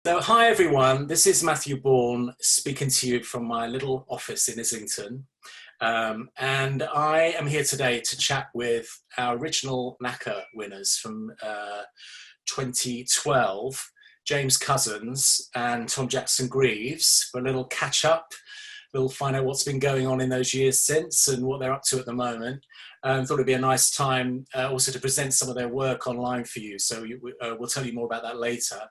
So, hi everyone, this is Matthew Bourne speaking to you from my little office in Islington. And I am here today to chat with our original NACA winners from 2012, James Cousins and Tom Jackson-Greaves, for a little catch up. We'll find out what's been going on in those years since and what they're up to at the moment. Thought it'd be a nice time also to present some of their work online for you. So we'll tell you more about that later.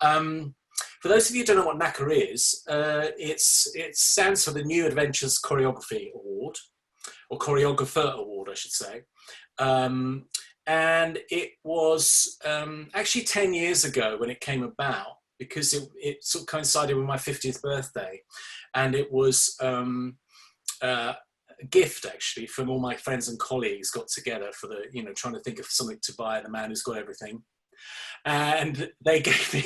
For those of you who don't know what NACA is, it stands for the New Adventures Choreography Award, or Choreographer Award, I should say. And it was actually 10 years ago when it came about, because it sort of coincided with my 50th birthday. And it was a gift, actually, from all my friends and colleagues got together for trying to think of something to buy the man who's got everything. And they gave me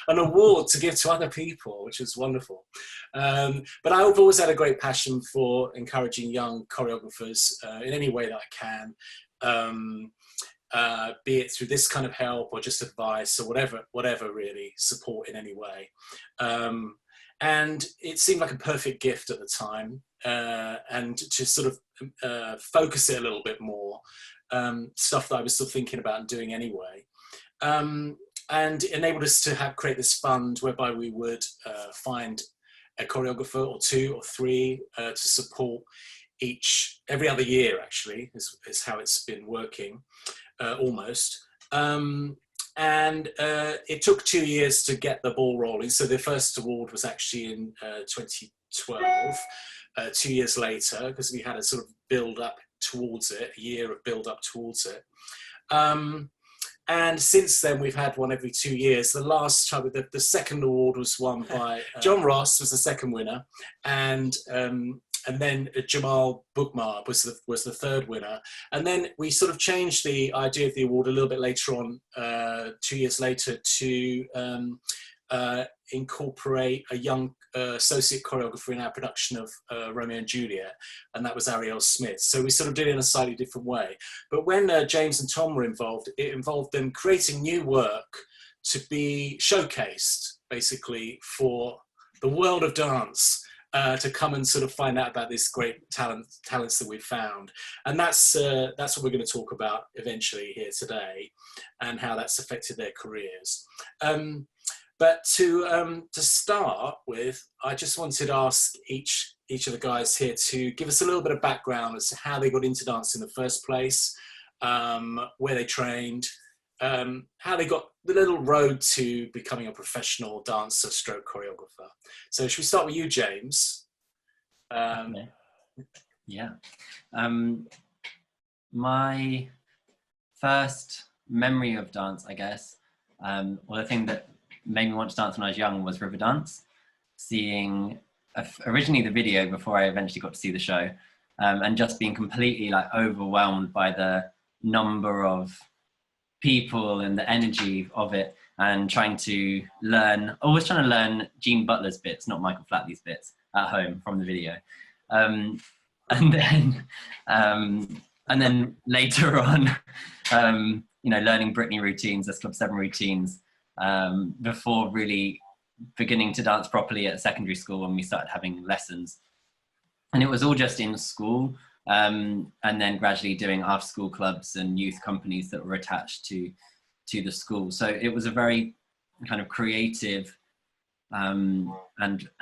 an award to give to other people, which was wonderful. But I've always had a great passion for encouraging young choreographers in any way that I can, be it through this kind of help or just advice or whatever really, support in any way. And it seemed like a perfect gift at the time, and to sort of focus it a little bit more, stuff that I was still thinking about and doing anyway. And enabled us to create this fund whereby we would find a choreographer or two or three to support every other year, actually, is how it's been working, almost. And it took 2 years to get the ball rolling. So the first award was actually in 2012, 2 years later, because we had a sort of build up towards it, a year of build up towards it. And since then, we've had one every 2 years. The last time, the second award was won by John Ross, was the second winner, and then Jamaal was the third winner. And then we sort of changed the idea of the award a little bit later on, 2 years later, to incorporate a young associate choreographer in our production of Romeo and Juliet, and that was Arielle Smith. So we sort of did it in a slightly different way. But when James and Tom were involved, it involved them creating new work to be showcased, basically, for the world of dance, to come and sort of find out about this great talents that we've found. And that's what we're going to talk about eventually here today, and how that's affected their careers. But to start with, I just wanted to ask each of the guys here to give us a little bit of background as to how they got into dance in the first place, where they trained, how they got the little road to becoming a professional dancer stroke choreographer. So should we start with you, James? Okay. Yeah. My first memory of dance, I guess, or the thing that made me want to dance when I was young was river dance. Seeing originally the video before I eventually got to see the show, and just being completely like overwhelmed by the number of people and the energy of it, and always trying to learn Gene Butler's bits, not Michael Flatley's bits, at home from the video. And then later on, learning Britney routines, as Club 7 routines, before really beginning to dance properly at secondary school when we started having lessons. And it was all just in school, and then gradually doing after school clubs and youth companies that were attached to the school. So it was a very kind of creative and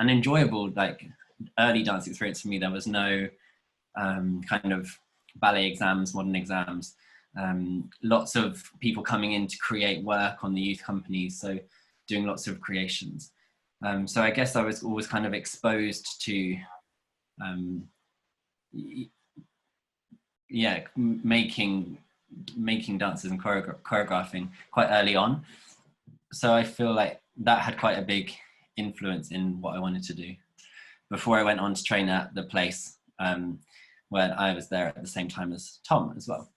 enjoyable like early dance experience for me. There was no kind of ballet exams, modern exams. Lots of people coming in to create work on the youth companies, so doing lots of creations. So I guess I was always kind of exposed to making dances and choreographing quite early on. So I feel like that had quite a big influence in what I wanted to do before I went on to train at the place, where I was there at the same time as Tom as well.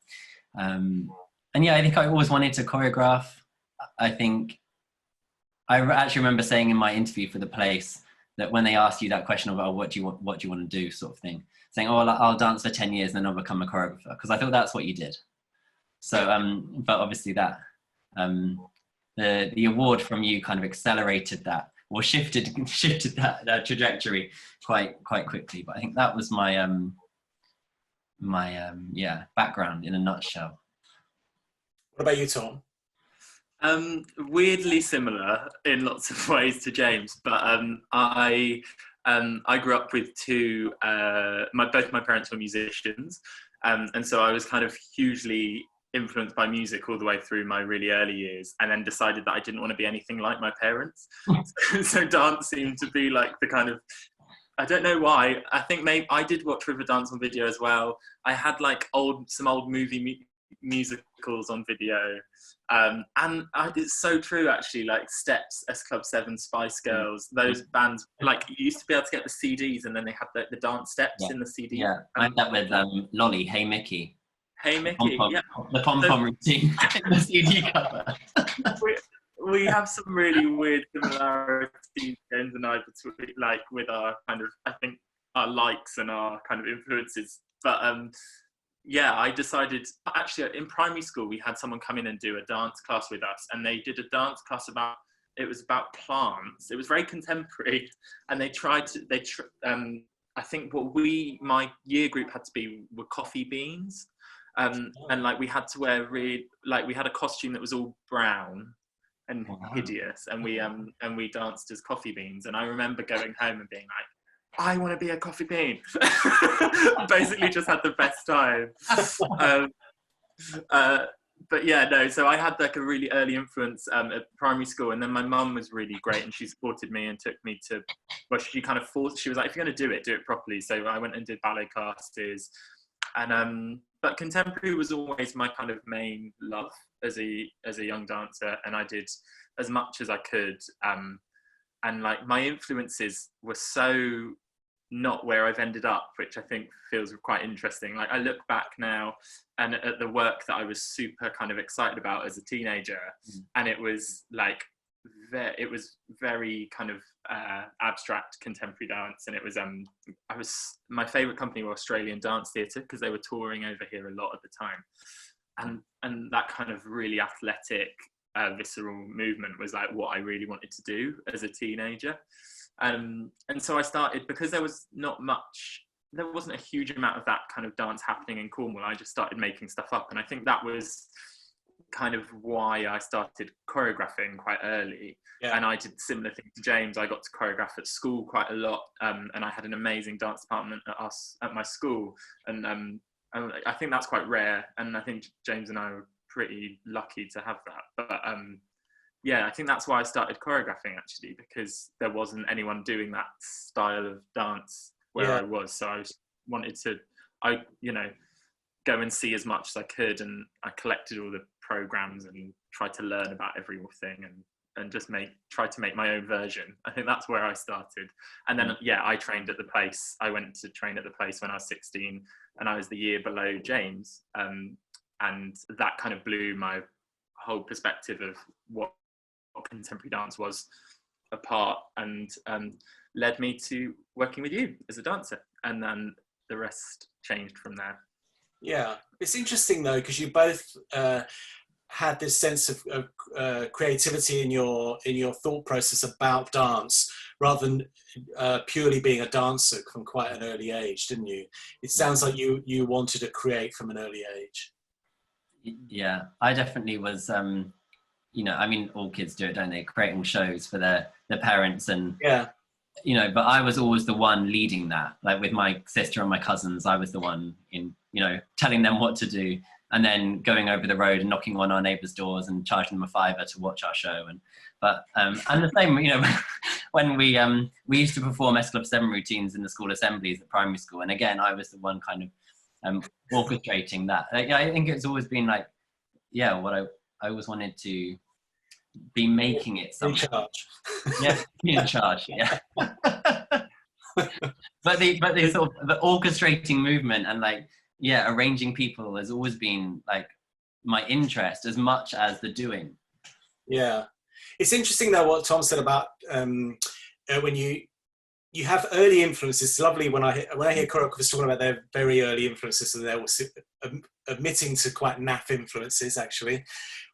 And yeah, I think I always wanted to choreograph. I think I actually remember saying in my interview for the place that when they asked you that question of, oh, what do you want to do, sort of thing, saying, oh, I'll dance for 10 years and then I'll become a choreographer, because I thought that's what you did. So, but obviously that the award from you kind of accelerated that, or shifted that trajectory quite quickly. But I think that was my background in a nutshell. What about you, Tom? Weirdly similar in lots of ways to James, but I grew up with both my parents were musicians, and so I was kind of hugely influenced by music all the way through my really early years, and then decided that I didn't want to be anything like my parents. So dance seemed to be like the kind of, I don't know why. I think maybe I did watch River Dance on video as well. I had like some old movie musicals on video, and it's so true actually. Like Steps, S Club 7, Spice Girls, those bands. Like you used to be able to get the CDs, and then they had the dance steps in the CD. Yeah, I had that with Lolly, Hey Mickey. Hey Mickey, the pom-pom routine in the CD cover. we have some really weird similarities, James and I, between, like, with our kind of, I think, our likes and our kind of influences. But I decided, actually in primary school we had someone come in and do a dance class with us, and they did a dance class about plants. It was very contemporary, and they tried to I think my year group had to be were coffee beans. And like we had to wear we had a costume that was all brown and hideous, and we danced as coffee beans. And I remember going home and being like, I want to be a coffee bean. Basically just had the best time. But yeah, no, so I had like a really early influence at primary school, and then my mum was really great, and she supported me and took me to, well, she kind of forced, she was like, if you're going to do it properly. So I went and did ballet classes, and but contemporary was always my kind of main love as a young dancer, and I did as much as I could, and like my influences were so not where I've ended up, which I think feels quite interesting. Like I look back now and at the work that I was super kind of excited about as a teenager, and it was like very kind of abstract contemporary dance, and it was my favorite company were Australian Dance Theatre, because they were touring over here a lot at the time, and that kind of really athletic visceral movement was like what I really wanted to do as a teenager. And so I started, because there wasn't a huge amount of that kind of dance happening in Cornwall. I just started making stuff up, and I think that was kind of why I started choreographing quite early. And I did similar thing to James. I got to choreograph at school quite a lot, and I had an amazing dance department at my school, and I think that's quite rare, and I think James and I were pretty lucky to have that. But I think that's why I started choreographing, actually, because there wasn't anyone doing that style of dance where I was. So I wanted to, go and see as much as I could, and I collected all the programs and tried to learn about everything, and just try to make my own version. I think that's where I started. And then, I trained at the place. I went to train at the place when I was 16, and I was the year below James. And that kind of blew my whole perspective of what contemporary dance was apart, and led me to working with you as a dancer. And then the rest changed from there. Yeah, it's interesting though, because you both had this sense of creativity in your thought process about dance, rather than purely being a dancer from quite an early age, didn't you? It sounds like you wanted to create from an early age. Yeah, I definitely was. I mean, all kids do it, don't they? Creating shows for their parents, and but I was always the one leading that. Like with my sister and my cousins, I was the one telling them what to do, and then going over the road and knocking on our neighbours' doors and charging them $5 to watch our show. And the same, when we used to perform S Club 7 routines in the school assemblies at primary school, and again, I was the one kind of orchestrating that. I think it's always been like, what I always wanted to be making it something. In charge. Yeah, be in charge. Yeah. but the sort of the orchestrating movement and arranging people has always been like my interest as much as the doing. Yeah, it's interesting though what Tom said about when you you have early influences. It's lovely when I hear choreographers talking about their very early influences, and they're also admitting to quite naff influences, actually,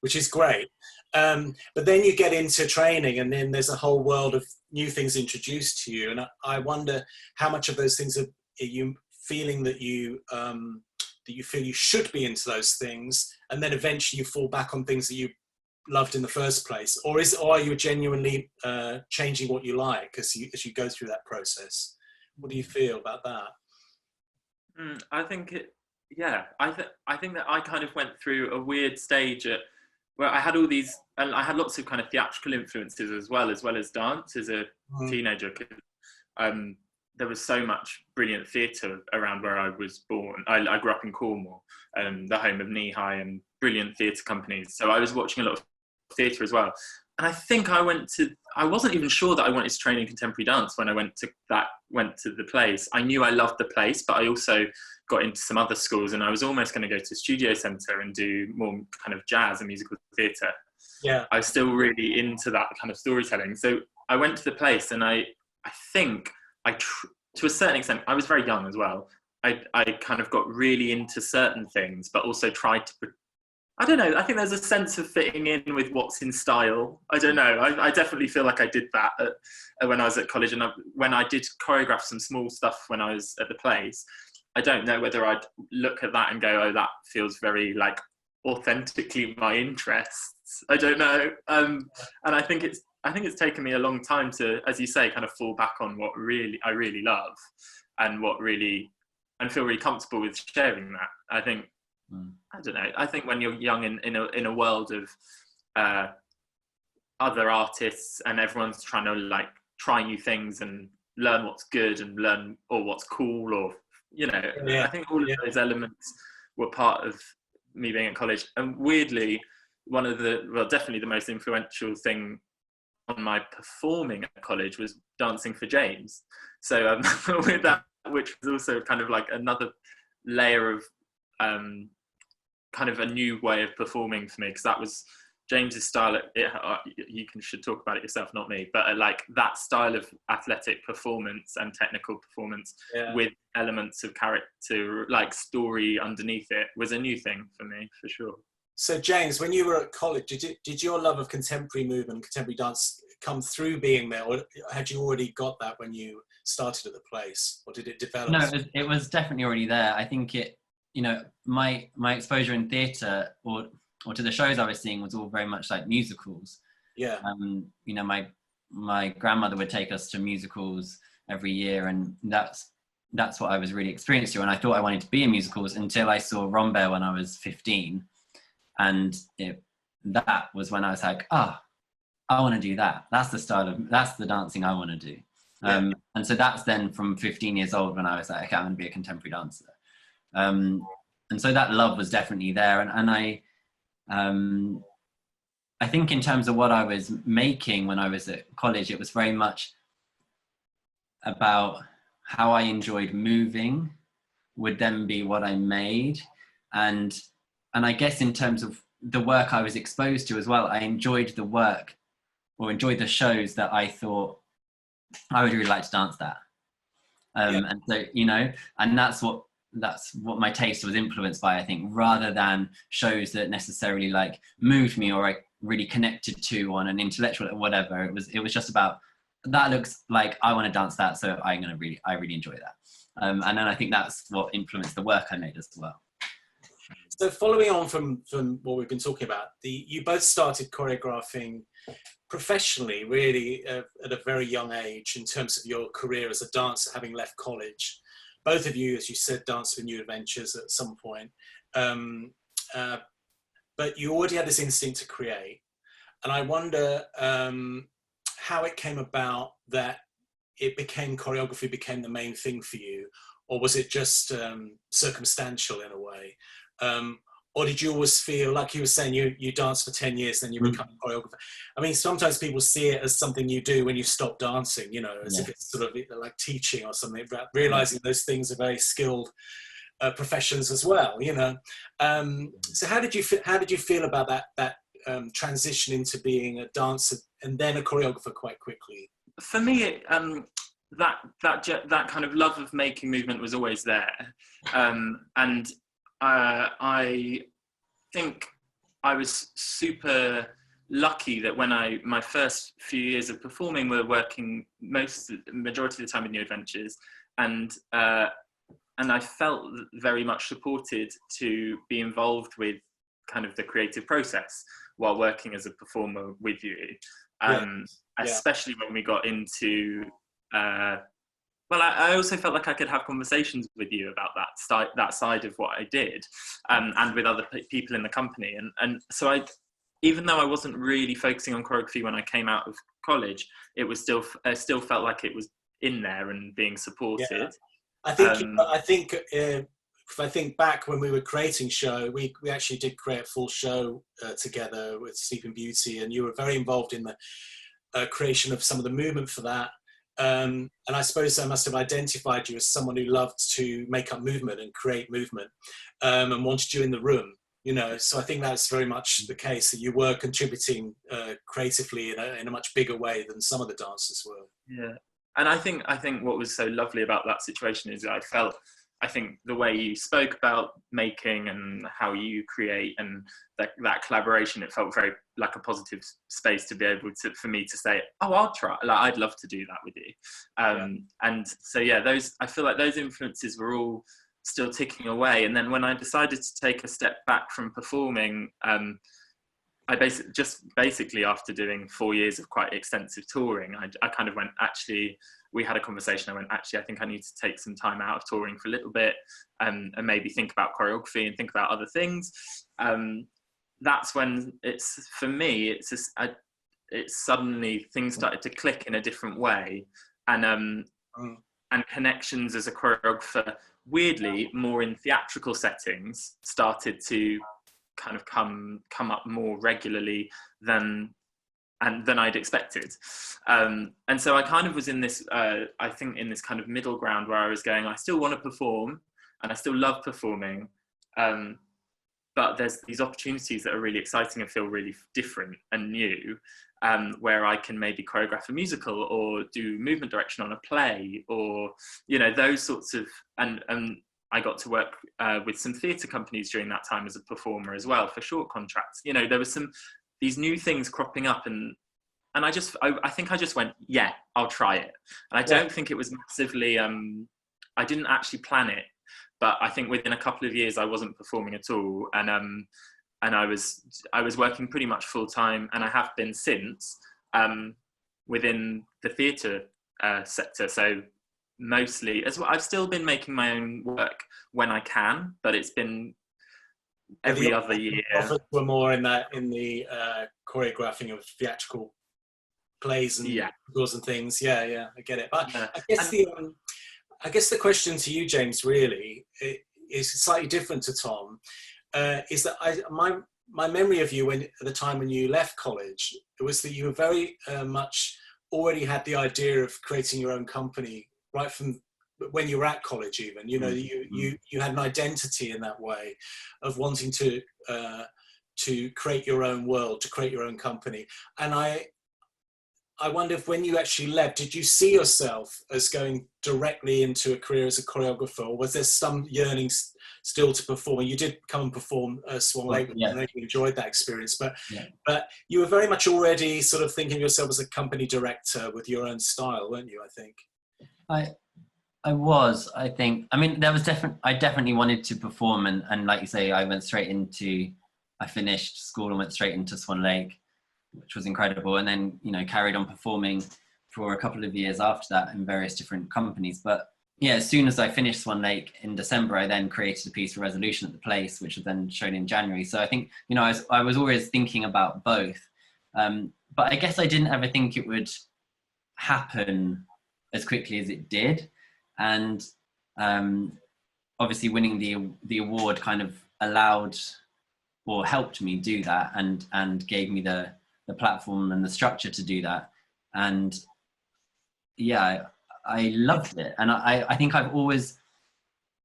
which is great. But then you get into training, and then there's a whole world of new things introduced to you. And I wonder how much of those things are you feeling that you feel you should be into those things, and then eventually you fall back on things that you loved in the first place, or are you genuinely changing what you like as you go through that process? What do you feel about that? I think I think that I kind of went through a weird stage where I had all these, and I had lots of kind of theatrical influences as well as dance as a teenager. 'Cause, there was so much brilliant theatre around where I was born. I grew up in Cornwall, the home of Knee High and brilliant theatre companies. So I was watching a lot of theatre as well. And I think I wasn't even sure that I wanted to train in contemporary dance when I went to the place. I knew I loved the place, but I also got into some other schools, and I was almost going to go to Studio Centre and do more kind of jazz and musical theatre. Yeah. I was still really into that kind of storytelling. So I went to the place, and I think to a certain extent, I was very young as well. I kind of got really into certain things, but also tried to, I don't know, I think there's a sense of fitting in with what's in style. I don't know. I definitely feel like I did that when I was at college, and when I did choreograph some small stuff when I was at the place. I don't know whether I'd look at that and go, oh, that feels very like authentically my interests. I don't know. And I think it's taken me a long time to, as you say, kind of fall back on what I really love, and feel really comfortable with sharing that. I think, I don't know. I think when you're young in a world of other artists, and everyone's trying to like try new things and learn what's good and learn or what's cool, or I think all of those elements were part of me being at college. And weirdly, definitely the most influential thing on my performing at college was dancing for James. So with that, which was also kind of like another layer of kind of a new way of performing for me, because that was James's style. Should talk about it yourself, not me. But like that style of athletic performance and technical performance with elements of character, like story underneath it, was a new thing for me, for sure. So James, when you were at college, did your love of contemporary movement, contemporary dance come through being there, or had you already got that when you started at the place, or did it develop? No, it was definitely already there. I think my exposure in theatre or to the shows I was seeing was all very much like musicals. Yeah. My grandmother would take us to musicals every year, and that's what I was really experienced to. And I thought I wanted to be in musicals until I saw Rambert when I was 15. And that was when I was like, I want to do that. That's the dancing I want to do. Yeah. And so that's then from 15 years old when I was like, okay, I'm going to be a contemporary dancer. And so that love was definitely there. And I think in terms of what I was making when I was at college, it was very much about how I enjoyed moving would then be what I made. And I guess in terms of the work I was exposed to as well, I enjoyed the work or enjoyed the shows that I thought I would really like to dance that. And so, and that's what my taste was influenced by, I think, rather than shows that necessarily like moved me or I really connected to on an intellectual or whatever. It was just about, that looks like I want to dance that, so I really enjoy that. And then I think that's what influenced the work I made as well. So following on from what we've been talking about, you both started choreographing professionally, really, at a very young age in terms of your career as a dancer, having left college. Both of you, as you said, danced for New Adventures at some point. But you already had this instinct to create. And I wonder how it came about that choreography became the main thing for you, or was it just circumstantial in a way? Or did you always feel, like you were saying, you danced for 10 years, then you become a choreographer? I mean, sometimes people see it as something you do when you stop dancing, as if it's sort of like teaching or something, but realizing those things are very skilled professions as well, So how did you feel about that transition into being a dancer and then a choreographer quite quickly? For me, that kind of love of making movement was always there, and I think I was super lucky that when my first few years of performing were working majority of the time with New Adventures, and I felt very much supported to be involved with kind of the creative process while working as a performer with you, especially when we got into well, I also felt like I could have conversations with you about that side of what I did, and with other people in the company. And so even though I wasn't really focusing on choreography when I came out of college, I still felt like it was in there and being supported. Yeah. If I think back when we were creating show, we actually did create a full show together with Sleeping Beauty, and you were very involved in the creation of some of the movement for that. And I suppose I must have identified you as someone who loved to make up movement and create movement, and wanted you in the room, you know. So I think that's very much the case, that you were contributing creatively in a much bigger way than some of the dancers were. Yeah, and I think what was so lovely about that situation is I think the way you spoke about making and how you create and that collaboration, it felt very like a positive space to be able to, for me to say, oh, I'll try, like, I'd love to do that with you. And so, yeah, I feel like those influences were all still ticking away. And then when I decided to take a step back from performing, I basically after doing 4 years of quite extensive touring, I kind of went, actually, we had a conversation. I went, actually, I think I need to take some time out of touring for a little bit, and maybe think about choreography and think about other things. That's when for me, it's suddenly things started to click in a different way, and connections as a choreographer, weirdly, more in theatrical settings, started to kind of come up more regularly than I'd expected. And so I kind of was in this, I think in this kind of middle ground where I was going, I still want to perform and I still love performing, but there's these opportunities that are really exciting and feel really different and new, where I can maybe choreograph a musical or do movement direction on a play, or, you know, those sorts of, and I got to work with some theatre companies during that time as a performer as well for short contracts. You know, there was these new things cropping up, and I think I just went, yeah, I'll try it. And I don't think it was massively, I didn't actually plan it, but I think within a couple of years I wasn't performing at all, and I was working pretty much full time, and I have been since, within the theatre sector. So mostly as well, I've still been making my own work when I can, but it's been every other year. We're more in the choreographing of theatrical plays and musicals and things. Yeah, I get it. But I guess the question to you, James, really is slightly different to Tom. Is that my memory of you at the time when you left college, it was that you were very much already had the idea of creating your own company right from when you were at college. Even, you know, you had an identity in that way of wanting to create your own world, to create your own company. And I wonder if when you actually left, did you see yourself as going directly into a career as a choreographer, or was there some yearning still to perform? And you did come and perform Swan Lake, and I you enjoyed that experience, but you were very much already sort of thinking of yourself as a company director with your own style, weren't you, I think? I was, I think. I mean, I definitely wanted to perform, and like you say, I finished school and went straight into Swan Lake, which was incredible, and then, you know, carried on performing for a couple of years after that in various different companies. But yeah, as soon as I finished Swan Lake in December, I then created a piece for Resolution at the Place, which was then shown in January. So I think, you know, I was always thinking about both, but I guess I didn't ever think it would happen as quickly as it did. And obviously winning the award kind of allowed or helped me do that, and gave me the platform and the structure to do that. And yeah, I loved it. And I think I've always,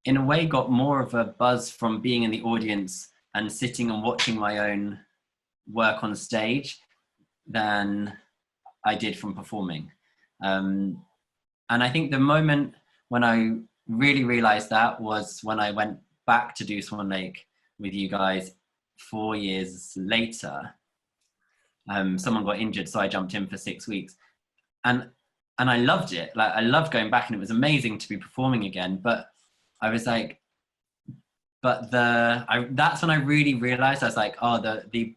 in a way, got more of a buzz from being in the audience and sitting and watching my own work on stage than I did from performing. and I think the moment when I really realized that was when I went back to do Swan Lake with you guys 4 years later. Someone got injured, so I jumped in for 6 weeks, and I loved it. Like, I loved going back, and it was amazing to be performing again. But I was like, that's when I really realized, I was like, oh, the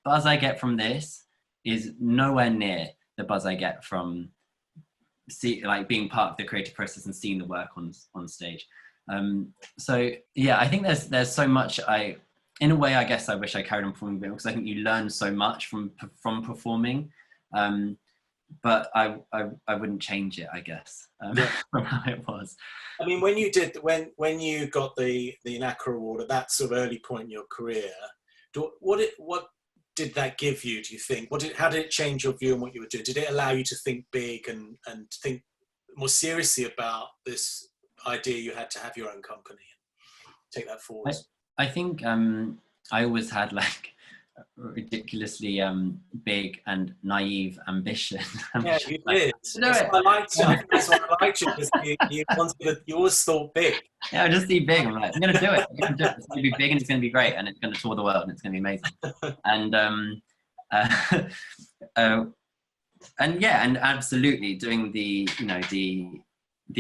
buzz I get from this is nowhere near the buzz I get from being part of the creative process and seeing the work on stage. So yeah, I think there's so much in a way, I guess I wish I carried on performing a bit, because I think you learn so much from performing. But I wouldn't change it, I guess, from how it was. I mean, when you got the NACA award at that sort of early point in your career, what did that give you, do you think? How did it change your view on what you were doing? Did it allow you to think big and think more seriously about this idea you had to have your own company and take that forward? I think I always had like ridiculously big and naive ambition. Yeah, you did. That's why I liked you. That's why I liked you, because you always thought big. Yeah, I just see big. I'm like, I'm gonna do it. It's gonna be big, and it's gonna be great, and it's gonna tour the world, and it's gonna be amazing. And yeah, and absolutely doing the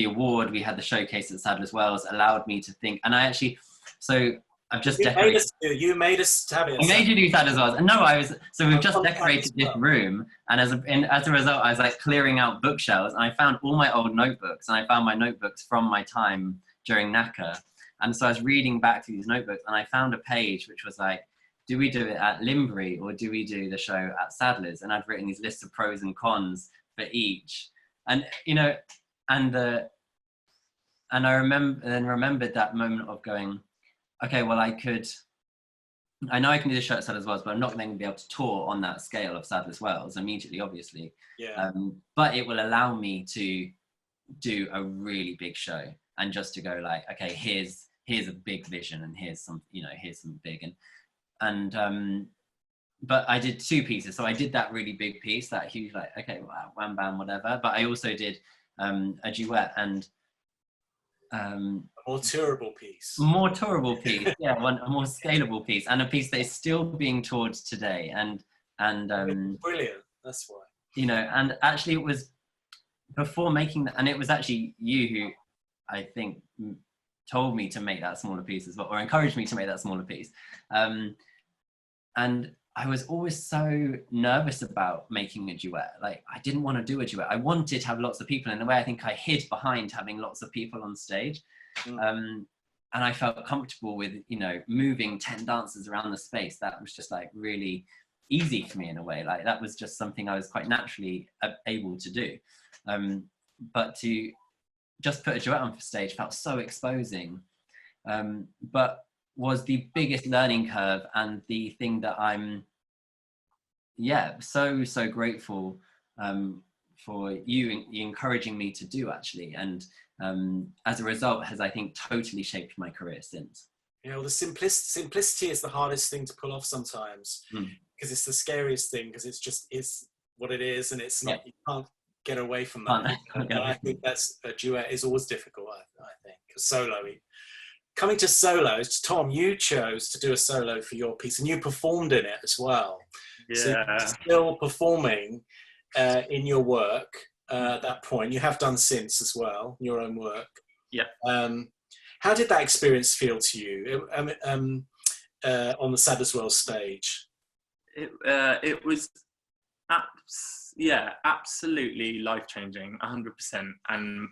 award, we had the showcase at Sadler's Wells, allowed me to think, and I've just decorated. You made us have it. I made you do that as well. And no, we've just decorated this room, and as a result, I was like clearing out bookshelves, and I found all my old notebooks, and I found my notebooks from my time during NACA. And so I was reading back through these notebooks, and I found a page which was like, do we do it at Limbury or do we do the show at Sadler's? And I'd written these lists of pros and cons for each. And, and I remembered that moment of going, okay, well, I know I can do the show at Sadler's Wells, but I'm not going to be able to tour on that scale of Sadler's Wells immediately, obviously. Yeah. But it will allow me to do a really big show, and just to go like, okay, here's a big vision, and here's some big, and but I did 2 pieces. So I did that really big piece, that huge, like, okay, wow, wham bam, whatever. But I also did a duet and a more tourable piece. Yeah, a more scalable piece, and a piece that is still being toured today. And brilliant. That's why. And actually, it was before making that, and it was actually you who I think told me to make that smaller piece as well, or encouraged me to make that smaller piece. And I was always so nervous about making a duet. Like, I didn't want to do a duet. I wanted to have lots of people. In a way, I think I hid behind having lots of people on stage. And I felt comfortable with, moving 10 dancers around the space. That was just like really easy for me in a way. Like, that was just something I was quite naturally able to do. But to just put a duet on stage felt so exposing. But was the biggest learning curve, and the thing that I'm so grateful for you encouraging me to do, actually, and as a result has, I think, totally shaped my career since. Well, the simplicity is the hardest thing to pull off sometimes, because it's the scariest thing, because it's what it is, and it's not, you can't get away from that. I think that's a duet is always difficult, I think, solo-y. Coming to solos, Tom, you chose to do a solo for your piece, and you performed in it as well. Yeah. So you're still performing in your work at that point. You have done since as well, your own work. Yeah. How did that experience feel to you on the Sadler's Wells stage? It was absolutely life-changing, 100%, and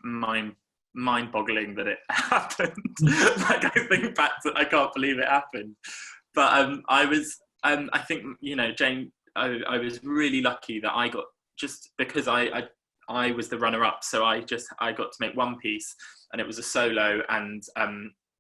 mind-boggling that it happened. Like, I think back to, I can't believe it happened. But I was, I think, Jane, I was really lucky that I got, just because I was the runner-up, so I got to make one piece, and it was a solo, and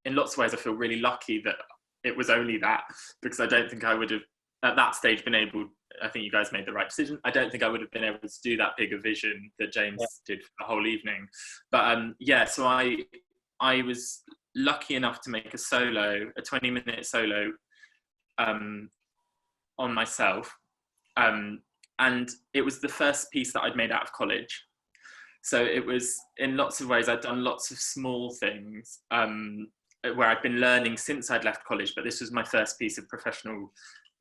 in lots of ways I feel really lucky that it was only that, because I don't think I would have at that stage been able, I think you guys made the right decision, I don't think I would have been able to do that big a vision that James did for the whole evening. But so I was lucky enough to make a 20-minute solo on myself, and it was the first piece that I'd made out of college. So it was, in lots of ways, I'd done lots of small things where I'd been learning since I'd left college, but this was my first piece of professional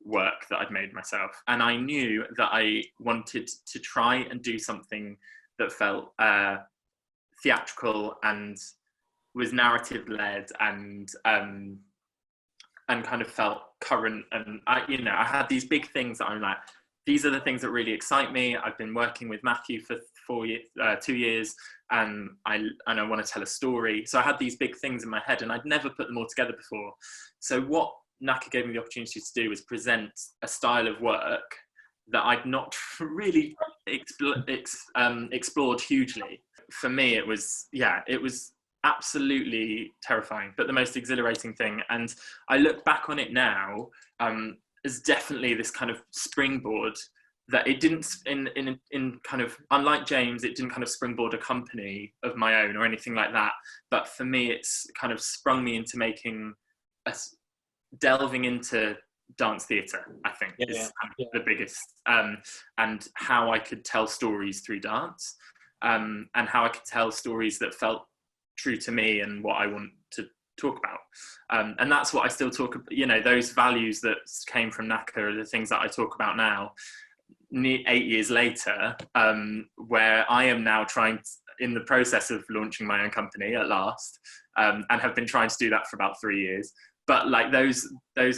work that I'd made myself. And I knew that I wanted to try and do something that felt theatrical and was narrative led and kind of felt current. And I had these big things that I'm like, these are the things that really excite me. I've been working with Matthew for 2 years, and I want to tell a story. So I had these big things in my head, and I'd never put them all together before. So what NACA gave me the opportunity to do was present a style of work that I'd not really explored hugely. For me, it was absolutely terrifying, but the most exhilarating thing. And I look back on it now as definitely this kind of springboard that it didn't, in kind of, unlike James, it didn't kind of springboard a company of my own or anything like that. But for me, it's kind of sprung me into delving into dance theatre, I think, is the biggest, and how I could tell stories through dance, and how I could tell stories that felt true to me and what I want to talk about. And that's what I still talk about. Those values that came from NACA are the things that I talk about now, 8 years later, where I am now in the process of launching my own company at last, and have been trying to do that for about 3 years. But like those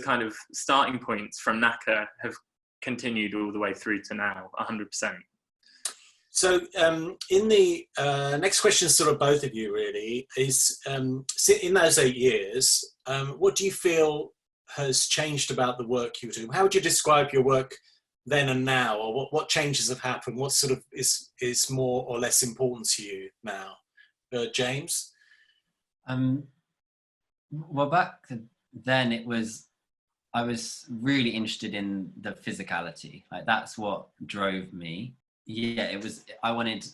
kind of starting points from NACA have continued all the way through to now, 100%. So in the next question, sort of both of you really, is in those 8 years, what do you feel has changed about the work you do? How would you describe your work then and now, or what changes have happened? What sort of is more or less important to you now? James? Well, back then I was really interested in the physicality. Like that's what drove me. Yeah, I wanted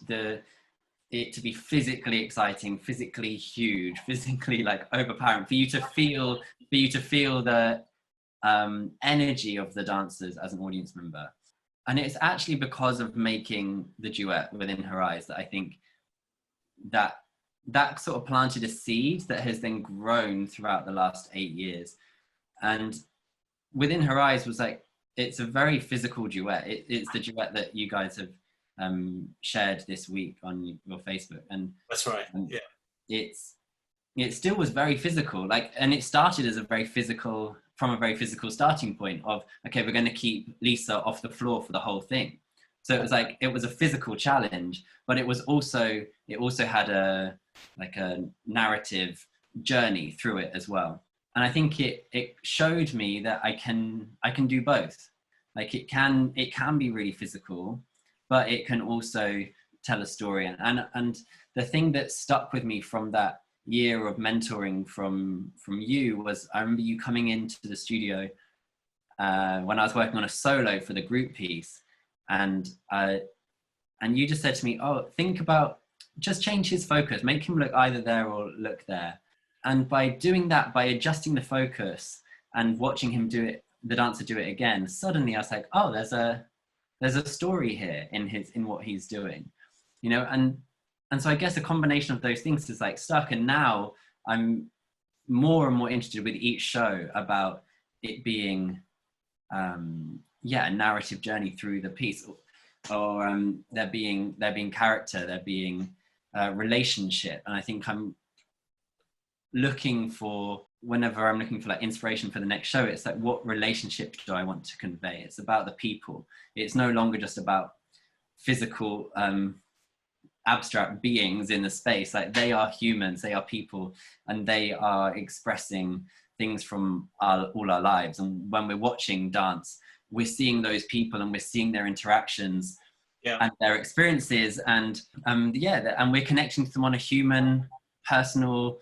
it to be physically exciting, physically huge, physically like overpowering, for you to feel the energy of the dancers as an audience member. And it's actually because of making the duet Within Her Eyes that I think that sort of planted a seed that has then grown throughout the last 8 years. And Within Her Eyes was like, it's a very physical duet. It's the duet that you guys have shared this week on your Facebook. And that's right. Yeah. It still was very physical, and it started as from a very physical starting point of, okay, we're going to keep Lisa off the floor for the whole thing. So it was a physical challenge, but it also had a narrative journey through it as well. And I think it showed me that I can do both. Like it can be really physical, but it can also tell a story. And the thing that stuck with me from that year of mentoring from you was, I remember you coming into the studio when I was working on a solo for the group piece, and you just said to me, oh, think about, just change his focus, make him look either there or look there. And by doing that, by adjusting the focus and watching him do it, the dancer do it again, suddenly I was like, oh, there's a story here in what he's doing, and so I guess a combination of those things is like stuck. And now I'm more and more interested with each show about it being a narrative journey through the piece, or there being character, there being relationship. And I think whenever I'm looking for like inspiration for the next show, it's like, what relationship do I want to convey? It's about the people. It's no longer just about physical abstract beings in the space. Like, they are humans, they are people, and they are expressing things from all our lives. And when we're watching dance, we're seeing those people and we're seeing their interactions and their experiences, and we're connecting to them on a human, personal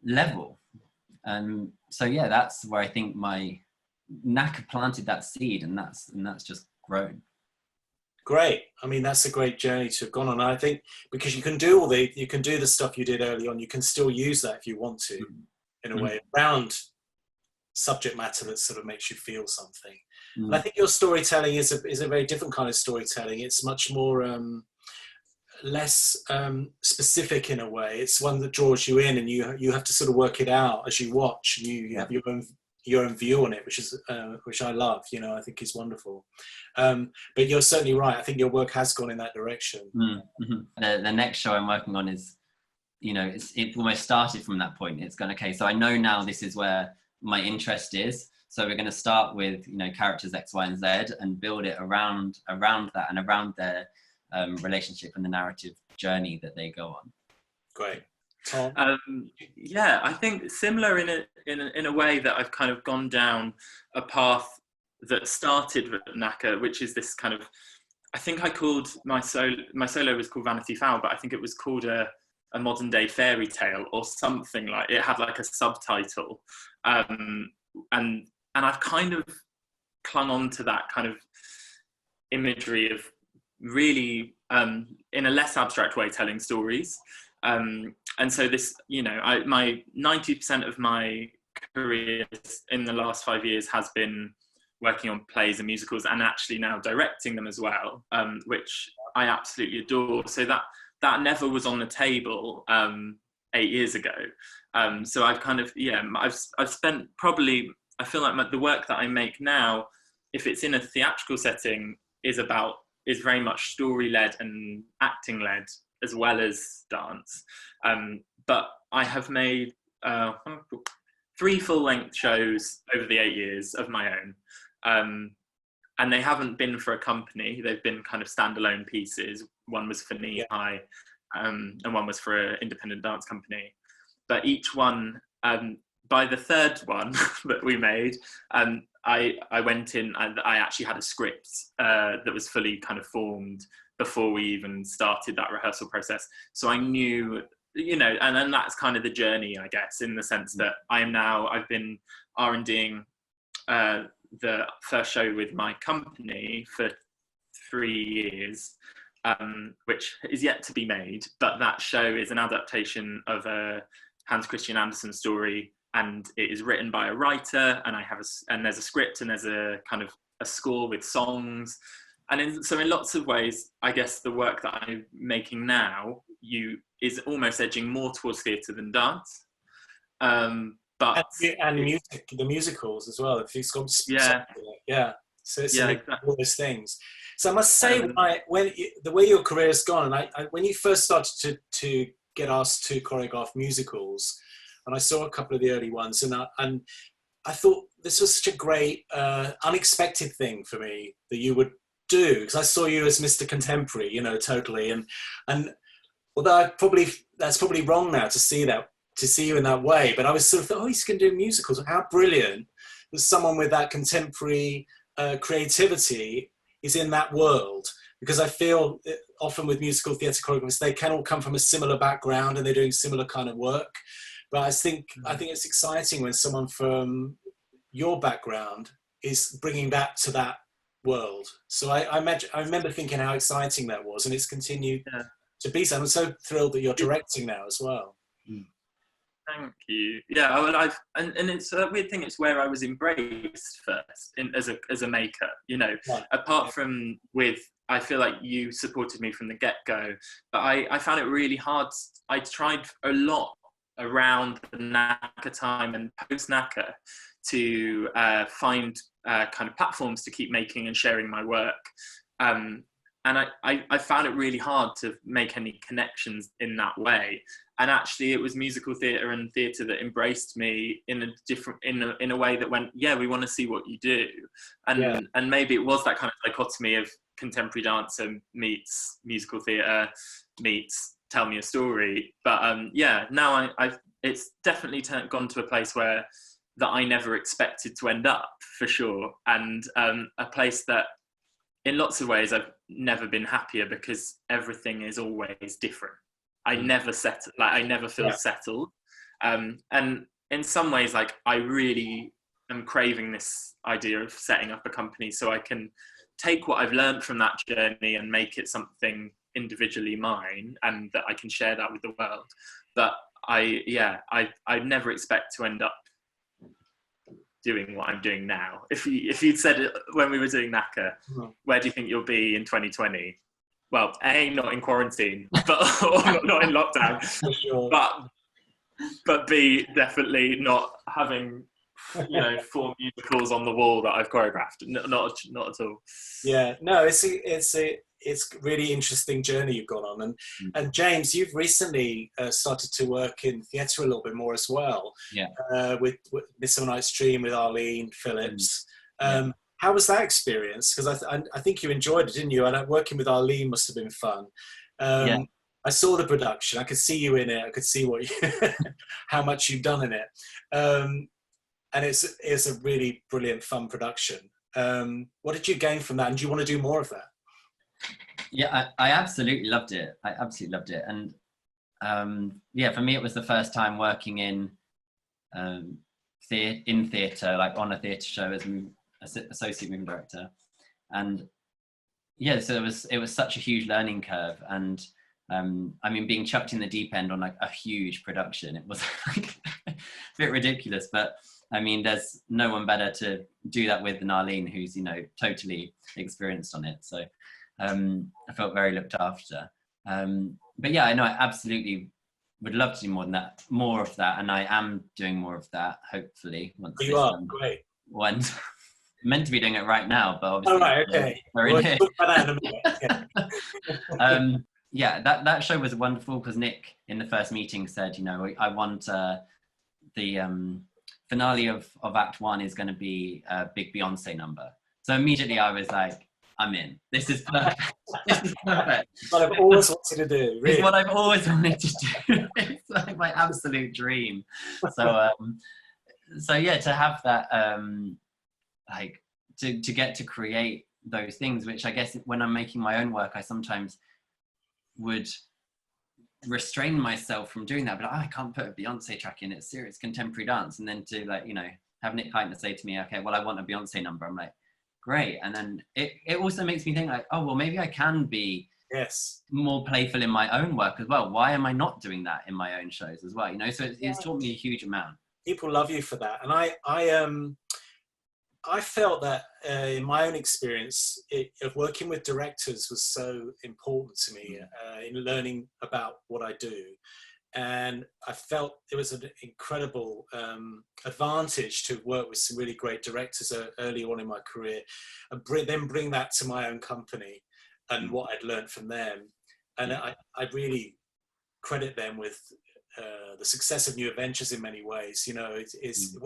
level. So that's where I think my NACA planted that seed, and that's just grown. Great. I mean, that's a great journey to have gone on. I think because you can do the stuff you did early on, you can still use that if you want to, in a way, around subject matter that sort of makes you feel something. And I think your storytelling is a very different kind of storytelling. It's much more less specific in a way. It's one that draws you in, and you have to sort of work it out as you watch. And you have your own view on it, which I love. You know, I think is wonderful. But you're certainly right. I think your work has gone in that direction. Mm-hmm. The next show I'm working on is, you know, it almost started from that point. It's gone, okay, so I know now this is where my interest is. So we're going to start with, you know, characters X, Y, and Z, and build it around that and around their relationship and the narrative journey that they go on. Great. Tom? Yeah, I think similar in a way that I've kind of gone down a path that started with NACA, which is this kind of, I think I called my solo was called Vanity Fair, but I think it was called a modern day fairy tale or something. Like it had like a subtitle, and I've kind of clung on to that kind of imagery of really in a less abstract way telling stories, and so this, you know, my 90% of my career in the last 5 years has been working on plays and musicals, and actually now directing them as well, which I absolutely adore. So that never was on the table 8 years ago. So I've kind of, I've spent probably, I feel like the work that I make now, if it's in a theatrical setting, is very much story-led and acting-led as well as dance. But I have made 3 full-length shows over the 8 years of my own. And they haven't been for a company, they've been kind of standalone pieces. One was for Knee High, and one was for an independent dance company. But each one, by the third one that we made, I went in and I actually had a script that was fully kind of formed before we even started that rehearsal process. So I knew, you know, and then that's kind of the journey, I guess, in the sense that I've been R&Ding the first show with my company for 3 years, which is yet to be made, but that show is an adaptation of a Hans Christian Andersen story, and it is written by a writer, and and there's a script, and there's a kind of a score with songs, and so in lots of ways, I guess the work that I'm making now is almost edging more towards theatre than dance. But music, the musicals as well. If it's got so it's exactly. all those things. So I must say, the way your career has gone, and when you first started to get asked to choreograph musicals, and I saw a couple of the early ones, and I thought this was such a great, unexpected thing for me that you would do, because I saw you as Mr. Contemporary, you know, totally, and although that's probably wrong now to see you in that way, but I was sort of thought, he's going to do musicals. How brilliant that someone with that contemporary creativity is in that world, because I feel often with musical theatre choreographers, they can all come from a similar background and they're doing similar kind of work. But I think it's exciting when someone from your background is bringing that to that world. So I remember thinking how exciting that was, and it's continued to be so. I'm so thrilled that you're directing now as well. Thank you. Yeah, well, and it's a weird thing. It's where I was embraced first as a maker. You know, apart from I feel like you supported me from the get-go, but I found it really hard. I tried a lot around the NACA time and post-NACA to find kind of platforms to keep making and sharing my work. And I found it really hard to make any connections in that way. And actually, it was musical theatre and theatre that embraced me in a way that went, we want to see what you do. And maybe it was that kind of dichotomy of contemporary dancer meets musical theatre meets tell me a story. But now it's definitely gone to a place that I never expected to end up, for sure, and a place that in lots of ways I've never been happier, because everything is always different. I never feel settled, and in some ways, like, I really am craving this idea of setting up a company so I can take what I've learned from that journey and make it something individually mine, and that I can share that with the world. But I'd never expect to end up doing what I'm doing now. If you'd said it when we were doing NACA, where do you think you'll be in 2020? well, A, not in quarantine, but or not in lockdown, For sure. but B, definitely not having, 4 musicals on the wall that I've choreographed. Not at all. Yeah, no, it's a really interesting journey you've gone on, and James, you've recently started to work in theatre a little bit more as well. Yeah. With Midsummer Night's Dream with Arlene Phillips. Yeah. How was that experience? Because I think you enjoyed it, didn't you? And working with Arlene must have been fun. Yeah. I saw the production. I could see you in it. I could see how much you've done in it. And it's a really brilliant, fun production. What did you gain from that? And do you want to do more of that? Yeah, I absolutely loved it. And for me, it was the first time working in theatre, like on a theatre show as associate movement director. And yeah, so it was such a huge learning curve. And being chucked in the deep end on like a huge production, it was like a bit ridiculous, but there's no one better to do that with than Arlene, who's, totally experienced on it. So I felt very looked after. But yeah, I know I absolutely would love to do more of that. And I am doing more of that, hopefully. Once you are, great. Once, meant to be doing it right now, but obviously. Oh, right, okay. We'll talk about that in a minute. Yeah, that show was wonderful because Nick, in the first meeting, said, I want the finale of Act 1 is going to be a big Beyonce number. So immediately I was like, I'm in. This is perfect. This is perfect. What I've always wanted to do. Really. It's what I've always wanted to do. It's like my absolute dream. So, yeah, to have that, to get to create those things, which I guess when I'm making my own work, I sometimes would restrain myself from doing that, but I can't put a Beyonce track in, it's serious contemporary dance. And then to have Nick Heitner say to me, okay, well, I want a Beyonce number. I'm like, great. And then it also makes me think like, oh, well, maybe I can be more playful in my own work as well. Why am I not doing that in my own shows as well? So it's taught me a huge amount. People love you for that. And I felt that in my own experience of working with directors was so important to me in learning about what I do. And I felt it was an incredible advantage to work with some really great directors early on in my career, and then bring that to my own company and what I'd learned from them. And I really credit them with the success of New Adventures in many ways. It's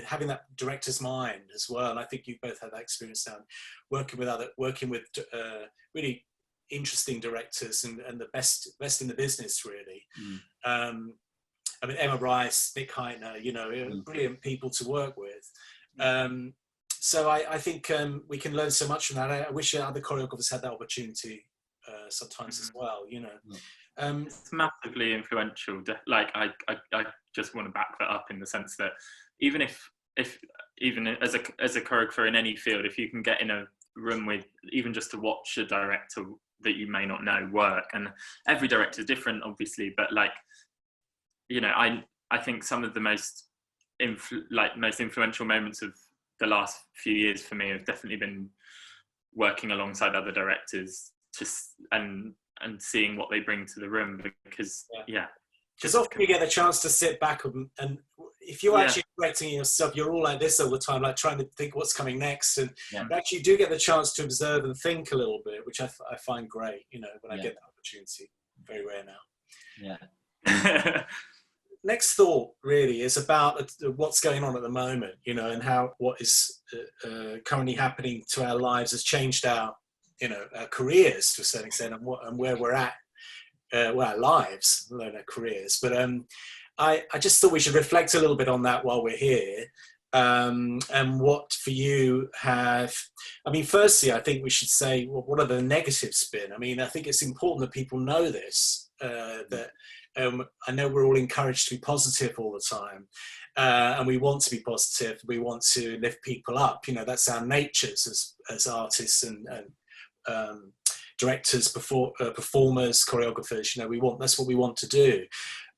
having that director's mind as well. And I think you both had that experience now, working with really interesting directors and the best in the business, really. Emma Rice, Nick Heitner, brilliant people to work with. So I think we can learn so much from that. I wish other choreographers had that opportunity sometimes as well. It's massively influential. Like I just want to back that up in the sense that even as a choreographer in any field, if you can get in a room with even just to watch a director that you may not know work, and every director is different, obviously, but I think some of the most influential moments of the last few years for me have definitely been working alongside other directors, and seeing what they bring to the room, because often you get a chance to sit back and if you're actually directing yourself, you're all like this all the time, like trying to think what's coming next, and you actually do get the chance to observe and think a little bit, which I find great, when I get that opportunity. Very rare now. Yeah. Next thought really is about what's going on at the moment, and how what is currently happening to our lives has changed our careers to a certain extent, and where we're at, our lives, let alone our careers. But I just thought we should reflect a little bit on that while we're here, and what for you have. Firstly, I think we should say, well, what are the negatives been? I think it's important that people know this, that I know we're all encouraged to be positive all the time, and we want to be positive. We want to lift people up. That's our natures as artists and directors, performers, choreographers. That's what we want to do.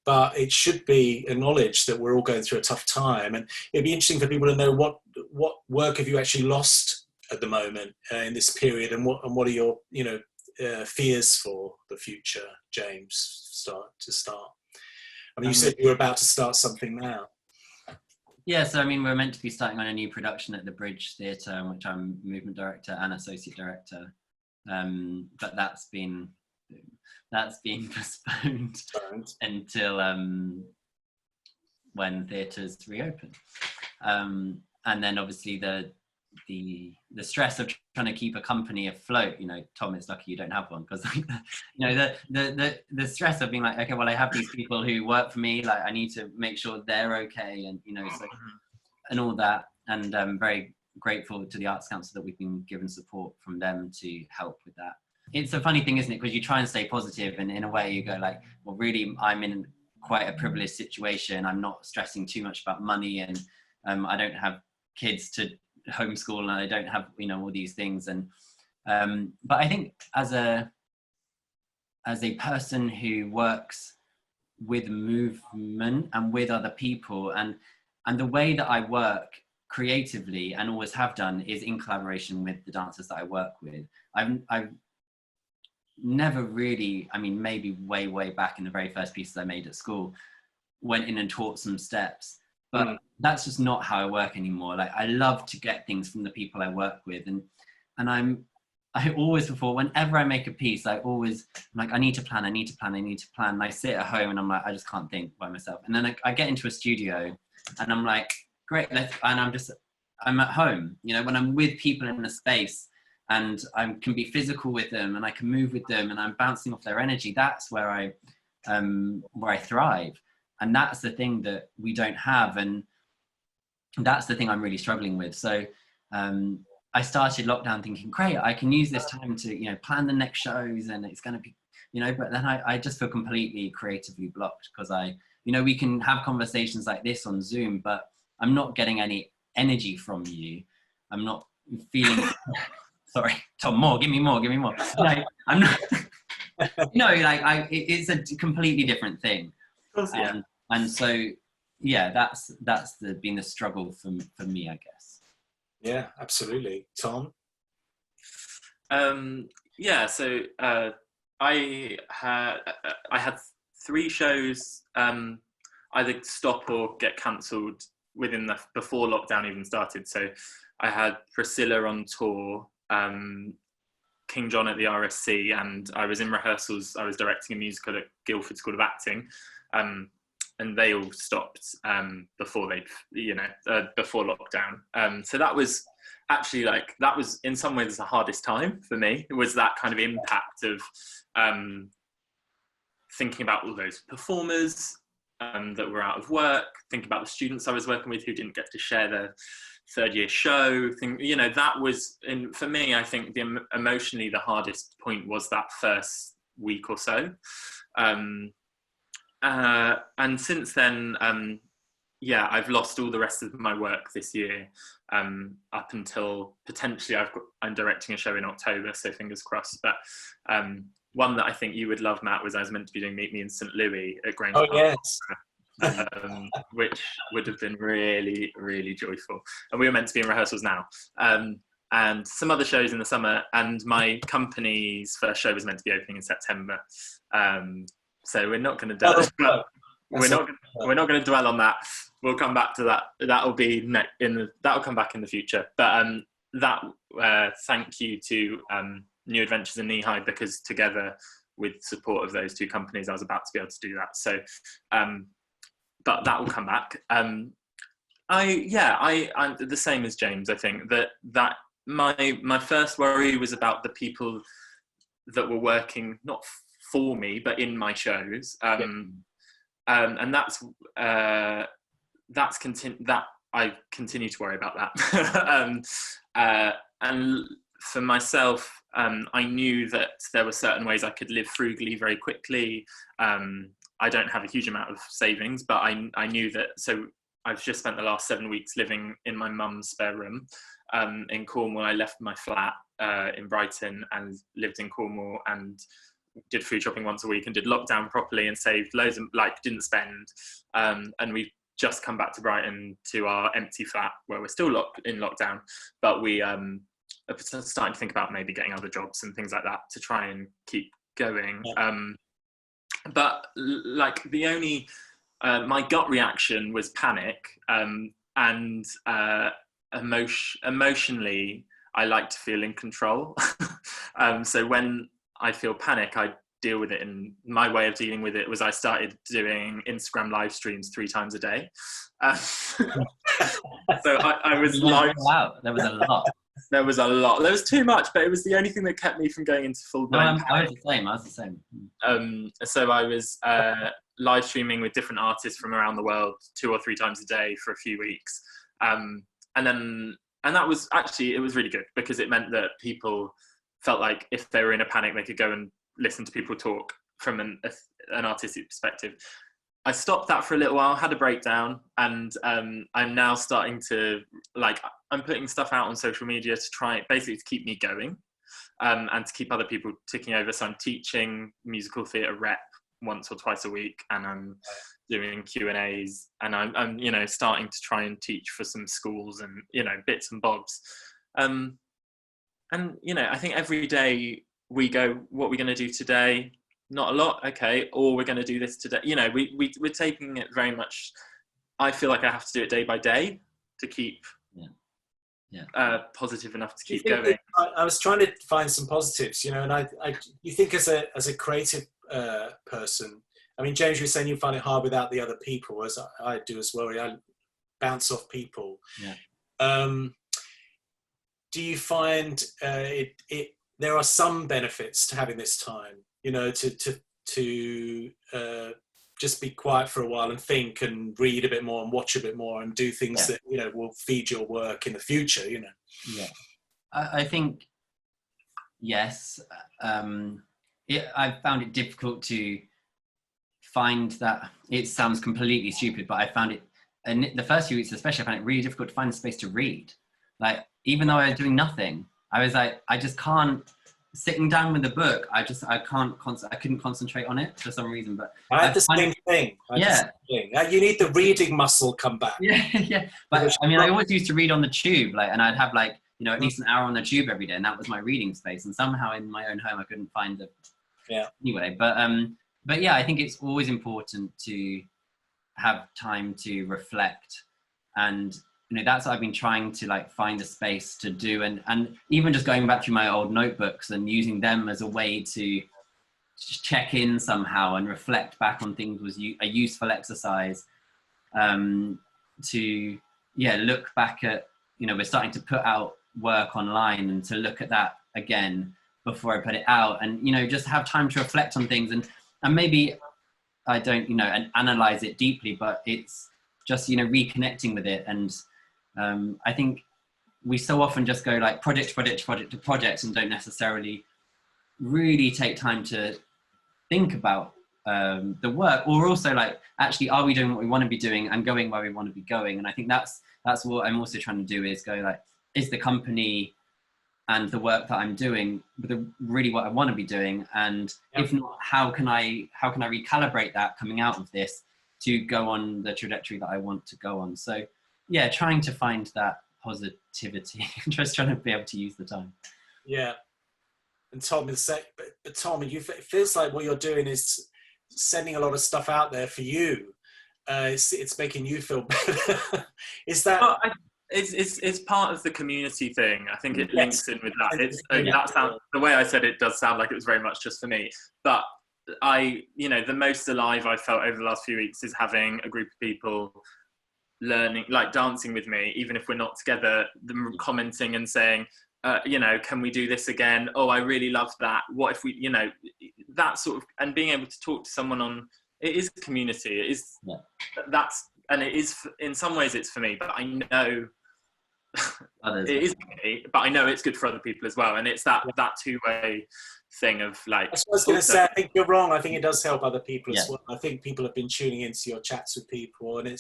But it should be acknowledged that we're all going through a tough time, and it'd be interesting for people to know what work have you actually lost at the moment in this period, and what are your fears for the future, James, start? I mean, you said you were about to start something now. Yeah, so I mean, we're meant to be starting on a new production at the Bridge Theatre, in which I'm movement director and associate director, but that's been postponed until when theatres reopen, and then obviously the stress of trying to keep a company afloat. You know, Tom, it's lucky you don't have one, because you know the stress of being like, okay, well, I have these people who work for me, like I need to make sure they're okay, and you know, so and all that. And I'm very grateful to the Arts Council that we've been given support from them to help with that. It's a funny thing, isn't it? Because you try and stay positive, and in a way you go like, well, really, I'm in quite a privileged situation. I'm not stressing too much about money, and I don't have kids to homeschool, and I don't have, you know, all these things. And but I think as a person who works with movement and with other people, and the way that I work creatively and always have done is in collaboration with the dancers that I work with. I've never really, I mean, maybe way back in the very first pieces I made at school, went in and taught some steps, but that's just not how I work anymore. Like, I love to get things from the people I work with, and I always, before, whenever I make a piece, I'm like, I need to plan. And I sit at home and I'm like, I just can't think by myself. And then I get into a studio and I'm like, great, and I'm at home, you know, when I'm with people in a space and I can be physical with them and I can move with them and I'm bouncing off their energy. That's where I thrive. And that's the thing that we don't have. And that's the thing I'm really struggling with. So I started lockdown thinking, great, I can use this time to, you know, plan the next shows, and it's going to be, you know, but then I just feel completely creatively blocked, because you know, we can have conversations like this on Zoom, but I'm not getting any energy from you. I'm not feeling, sorry, Tom, give me more. Like, I'm not, no, like it's a completely different thing. And so, yeah, that's been the struggle for me, I guess. Yeah, absolutely. Tom? Yeah, so I had 3 shows either stop or get cancelled before lockdown even started. So I had Priscilla on tour, King John at the RSC, and I was in rehearsals. I was directing a musical at Guildford School of Acting, and they all stopped before before lockdown. So that was actually, like, that was in some ways the hardest time for me. It was that kind of impact of thinking about all those performers that were out of work, thinking about the students I was working with who didn't get to share their third year show. You know, that was, for me, I think emotionally the hardest point was that first week or so. And since then, yeah, I've lost all the rest of my work this year, up until potentially I'm directing a show in October, so fingers crossed. But one that I think you would love, Matt, was I was meant to be doing Meet Me in St. Louis at Grange Park, yes. Which would have been really, really joyful. And we were meant to be in rehearsals now. And some other shows in the summer, and my company's first show was meant to be opening in September. So we're not going to we're not going to dwell on that. We'll come back to that. That'll come back in the future. But thank you to New Adventures in Knee-High, because together with support of those 2 companies, I was about to be able to do that. So, but that will come back. I'm the same as James. I think that my first worry was about the people that were working not for me but in my shows, and that I continue to worry about that. And for myself, I knew that there were certain ways I could live frugally very quickly. I don't have a huge amount of savings, but I knew that. So I've just spent the last 7 weeks living in my mum's spare room in Cornwall. I left my flat in Brighton and lived in Cornwall and did food shopping once a week and did lockdown properly and saved loads of, like, didn't spend. And we've just come back to Brighton to our empty flat where we're still in lockdown, but we starting to think about maybe getting other jobs and things like that to try and keep going. But like the only my gut reaction was panic, and emotionally I like to feel in control. So when I feel panic, I deal with it, and my way of dealing with it was I started doing Instagram live streams 3 times a day. So I was live. Wow, there was a lot. There was a lot. There was too much, but it was the only thing that kept me from going into full blown I was the same. So I was live streaming with different artists from around the world 2 or 3 times a day for a few weeks, and that was actually, it was really good because it meant that people felt like if they were in a panic, they could go and listen to people talk from an artistic perspective. I stopped that for a little while, had a breakdown, and I'm now starting to, like, I'm putting stuff out on social media to try, basically to keep me going, and to keep other people ticking over. So I'm teaching musical theatre rep once or twice a week, and I'm doing Q&As, and I'm you know, starting to try and teach for some schools and, you know, bits and bobs. And, you know, I think every day we go, what are we going to do today? Not a lot, okay, or we're going to do this today. You know, we're taking it very much, I feel like I have to do it day by day to keep positive enough to keep going. I was trying to find some positives, you know, and you think as a creative person, I mean, James, you were saying you find it hard without the other people, as I do as well. I bounce off people. Do you find there are some benefits to having this time, you know, to just be quiet for a while and think and read a bit more and watch a bit more and do things that, you know, will feed your work in the future, you know? Yeah, I think, yes. I found it difficult to find that, it sounds completely stupid, but I found it, and the first few weeks especially, I found it really difficult to find a space to read. Like, even though I was doing nothing, I was like, I just can't, sitting down with a book, I couldn't concentrate on it for some reason. But I had the same thing. You need the reading muscle come back. Yeah. But I mean, I always used to read on the tube, like, and I'd have, like, you know, at least an hour on the tube every day, and that was my reading space. And somehow in my own home, I couldn't find it. Anyway, but yeah, I think it's always important to have time to reflect, and you know, that's what I've been trying to, like, find a space to do, and even just going back through my old notebooks and using them as a way to just check in somehow and reflect back on things was a useful exercise. To look back at, you know, we're starting to put out work online, and to look at that again before I put it out, and, you know, just have time to reflect on things, and maybe I don't, you know, and analyze it deeply, but it's just, you know, reconnecting with it. And I think we so often just go, like, project to project, and don't necessarily really take time to think about the work, or also, like, actually, are we doing what we want to be doing and going where we want to be going? And I think that's what I'm also trying to do, is go, like, is the company and the work that I'm doing really what I want to be doing? And if not, how can I recalibrate that coming out of this to go on the trajectory that I want to go on? So yeah, trying to find that positivity, just trying to be able to use the time. Yeah. And Tom, but Tom, it feels like what you're doing is sending a lot of stuff out there for you. It's making you feel better. Is that? Well, it's part of the community thing. I think it links in with that. The way I said it does sound like it was very much just for me, but you know, the most alive I've felt over the last few weeks is having a group of people learning, like, dancing with me, even if we're not together, them commenting and saying, you know, can we do this again? Oh, I really loved that. What if we, you know, that sort of, and being able to talk to someone on, it is community. It is, and it is, in some ways it's for me, but I know it is for me, but I know it's good for other people as well. And it's that two-way thing of, like, that's what I was going to say. I think you're wrong. I think it does help other people as well. I think people have been tuning into your chats with people, and it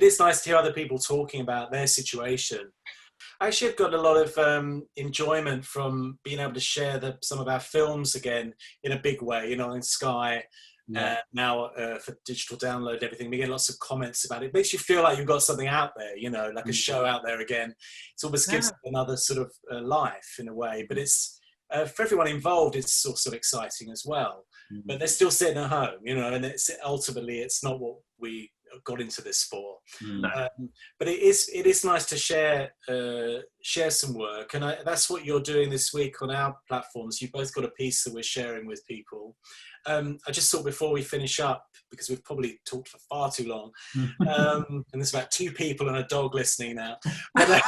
is nice to hear other people talking about their situation. Actually, I've got a lot of enjoyment from being able to share some of our films again in a big way, you know, in Sky. now for digital download and everything. We get lots of comments about it. It makes you feel like you've got something out there, you know, like a show out there again. It almost gives it another sort of life in a way, but it's for everyone involved, it's also exciting as well. But they're still sitting at home, you know, and it's ultimately it's not what we got into this for. But it is nice to share some work, and that's what you're doing this week on our platforms. You've both got a piece that we're sharing with people. I just thought before we finish up, because we've probably talked for far too long, and there's about 2 people and a dog listening now. But,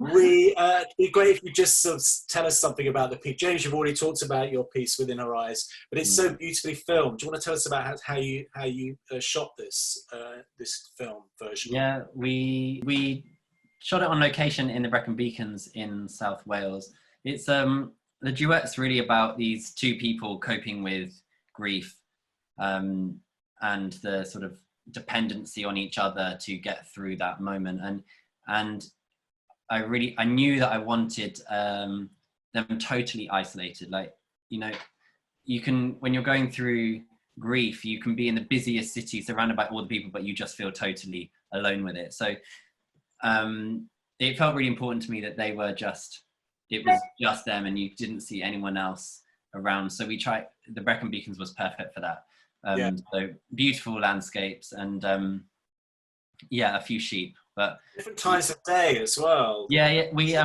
it'd be great if you just sort of tell us something about the piece. James, you've already talked about your piece Within Her Eyes, but it's so beautifully filmed. Do you want to tell us about how you shot this film version? Yeah, we shot it on location in the Brecon Beacons in South Wales. It's the duet's really about these 2 people coping with grief, and the sort of dependency on each other to get through that moment. And I knew that I wanted them totally isolated. Like, you know, you can, when you're going through grief, you can be in the busiest city surrounded by all the people, but you just feel totally alone with it. So it felt really important to me that it was just them and you didn't see anyone else around. So we tried, the Brecon Beacons was perfect for that. So beautiful landscapes and a few sheep. But different times of day as well. Yeah, we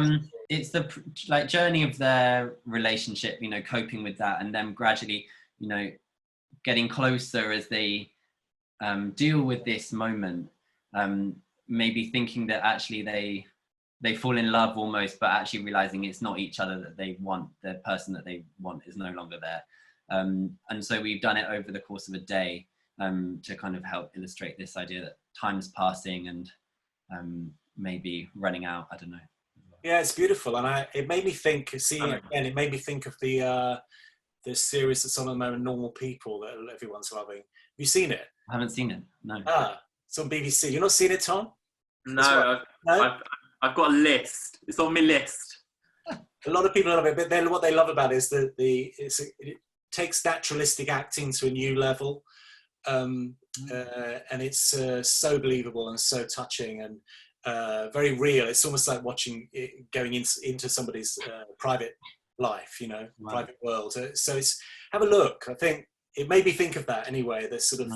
it's the like journey of their relationship, you know, coping with that, and then gradually, you know, getting closer as they deal with this moment. Maybe thinking that actually they fall in love almost, but actually realizing it's not each other that they want. The person that they want is no longer there. And so we've done it over the course of a day to kind of help illustrate this idea that time's passing and maybe running out. I don't know. Yeah, it's beautiful, and it made me think. Seeing it again, it made me think of the series that's on at the moment, Normal People, that everyone's loving. Have you seen it? I haven't seen it. No. It's on BBC. You've not seen it, Tom? No, I've got a list. It's on my list. A lot of people love it, but what they love about it is that it takes naturalistic acting to a new level. And it's so believable and so touching and very real. It's almost like watching it going into somebody's private life, you know, private world. So have a look. I think it made me think of that anyway. There's sort of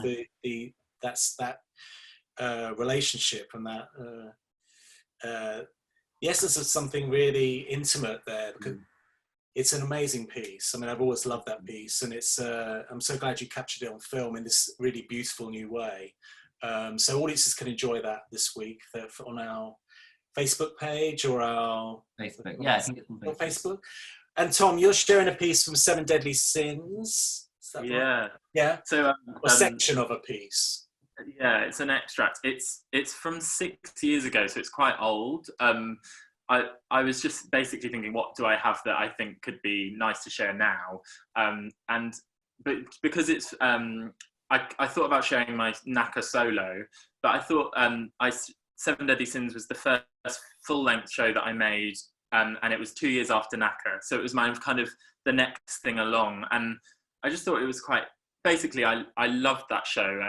that relationship and that the essence of something really intimate there, because it's an amazing piece. I mean, I've always loved that piece, and it's. I'm so glad you captured it on film in this really beautiful new way. So audiences can enjoy that this week on our Facebook page or our Facebook. Yeah, I think it's on Facebook. And Tom, you're sharing a piece from Seven Deadly Sins. Is that right? Yeah. So a section of a piece. Yeah, it's an extract. It's from 6 years ago, so it's quite old. I was just basically thinking, what do I have that I think could be nice to share now? But because it's I thought about sharing my NACA solo, but I thought Seven Deadly Sins was the first full-length show that I made, and it was 2 years after NACA, so it was my kind of the next thing along, and I just thought it was quite. Basically, I loved that show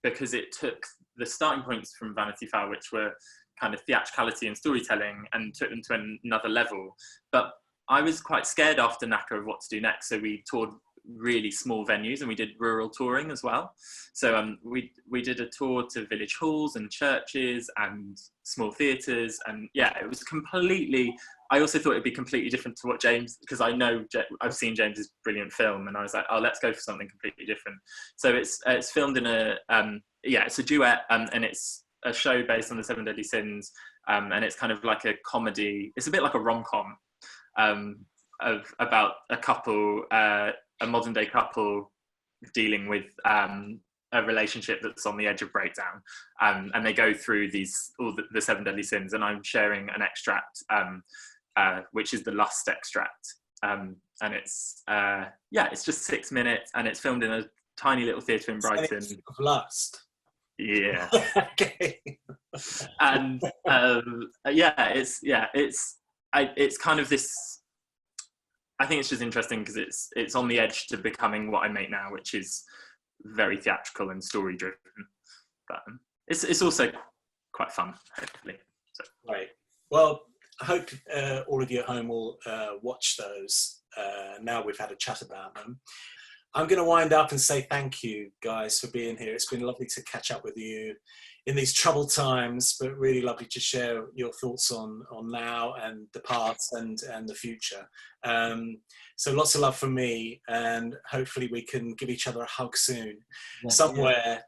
because it took the starting points from Vanity Fair, which were kind of theatricality and storytelling, and took them to another level. But I was quite scared after NACA of what to do next, so we toured really small venues and we did rural touring as well. So we did a tour to village halls and churches and small theatres, and yeah, it was completely. I also thought it'd be completely different to what James, because I know I've seen James's brilliant film, and I was like, oh, let's go for something completely different. So it's filmed in it's a duet, and it's a show based on the Seven Deadly Sins, and it's kind of like a comedy. It's a bit like a rom-com about a couple, a modern day couple dealing with a relationship that's on the edge of breakdown, and they go through all the Seven Deadly Sins, and I'm sharing an extract. Which is the Lust extract, and it's just 6 minutes, and it's filmed in a tiny little theatre in Brighton. Of Lust. Yeah. Okay. And it's kind of this. I think it's just interesting because it's on the edge to becoming what I make now, which is very theatrical and story driven. But it's also quite fun, hopefully. So. Right. Well, I hope all of you at home will watch those now we've had a chat about them. I'm going to wind up and say thank you, guys, for being here. It's been lovely to catch up with you in these troubled times, but really lovely to share your thoughts on now and the past and the future. So lots of love from me, and hopefully we can give each other a hug soon, somewhere.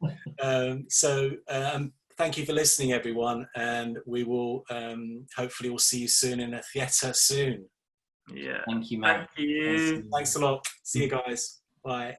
Thank you for listening, everyone, and we will hopefully we'll see you soon in a theatre soon. Yeah. Thank you, Matt. Thank you. Thanks a lot. See you guys. Bye.